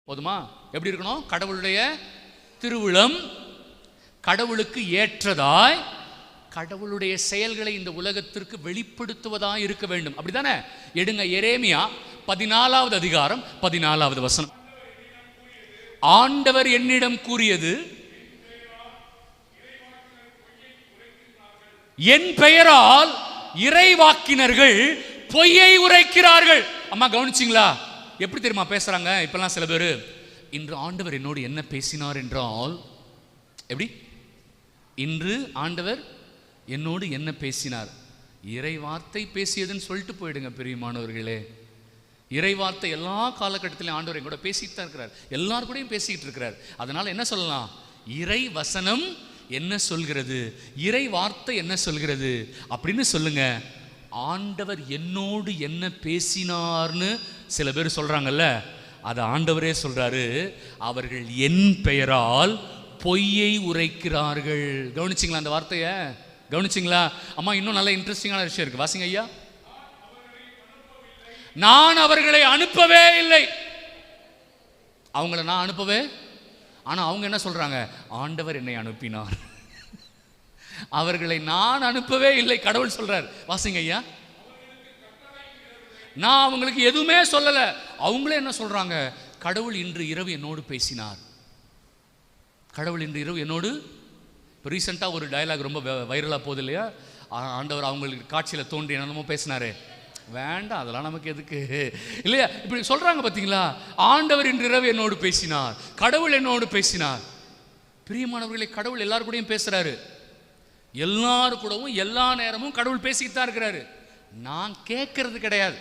போதுமா? எப்படி இருக்கணும்? கடவுளுடைய திருவுளம் கடவுளுக்கு ஏற்றதாய் கடவுளுடைய செயல்களை இந்த உலகத்திற்கு வெளிப்படுத்துவதாய் இருக்க வேண்டும். அப்படித்தானே? எடுங்க எரேமியா 14வது அதிகாரம் 14வது வசனம். ஆண்டவர் என்னிடம் கூறியது, என் பெயரால் இறைவாக்கினர்கள் பொய்யை உரைக்கிறார்கள். அம்மா கவனிச்சிங்களா? எப்படி தெரியுமா பேசுறாங்க இப்பெல்லாம் சில பேர்? இன்று ஆண்டவர் என்னோடு என்ன பேசினார் என்றால், எப்படி? இன்று ஆண்டவர் என்னோடு என்ன பேசினார்? இறை வார்த்தை பேசியதுன்னு சொல்லிட்டு போயிடுங்க பிரியமானவர்களே. இறை வார்த்தை எல்லா காலகட்டத்திலும் ஆண்டவர் என் கூட பேசிட்டு தான் இருக்கிறார், எல்லாரு கூடயும் பேசிக்கிட்டு இருக்கிறார். அதனால என்ன சொல்லலாம்? இறை வசனம் என்ன சொல்கிறது, இறை வார்த்தை என்ன சொல்கிறது அப்படின்னு சொல்லுங்க. ஆண்டவர் என்னோடு என்ன பேசினார்னு சில பேர் சொல்றாங்கல்ல, அதை ஆண்டவரே சொல்றாரு, அவர்கள் என் பெயரால் பொய்யை உரைக்கிறார்கள். கவனிச்சிங்களா அந்த வார்த்தையை? கவனிச்சிங்களா? அம்மா இன்னும் நல்ல இன்ட்ரெஸ்டிங்கான விஷயம் இருக்கு, வாசிங்க ஐயா. நான் அவர்களை அனுப்பவே இல்லை. அவங்கள நான் அனுப்பவே, ஆனா அவங்க என்ன சொல்றாங்க? ஆண்டவர் என்னை அனுப்பினார். அவர்களை நான் அனுப்பவே இல்லை, கடவுள் சொல்றார். வாசிங்க ஐயா. நான் அவங்களுக்கு எதுவுமே சொல்லல, அவங்களே என்ன சொல்றாங்க? கடவுள் இன்று இரவு என்னோடு பேசினார். கடவுள் இன்று இரவு என்னோடு. இப்போ ரீசெண்டாக ஒரு டயலாக் ரொம்ப வைரலாக போகுது இல்லையா? ஆண்டவர் அவங்களுக்கு காட்சியில் தோன்றி என்னமோ பேசினாரு. வேண்டாம், அதெல்லாம் நமக்கு எதுக்கு இல்லையா? இப்படி சொல்றாங்க பார்த்தீங்களா? ஆண்டவர் இன்று இரவு என்னோடு பேசினார், கடவுள் என்னோடு பேசினார். பிரியமானவர்களை, கடவுள் எல்லாரு கூடயும் பேசுறாரு, எல்லாரு கூடவும் எல்லா நேரமும் கடவுள் பேசிக்கிட்டு தான் இருக்கிறாரு. நான் கேட்கறது கிடையாது.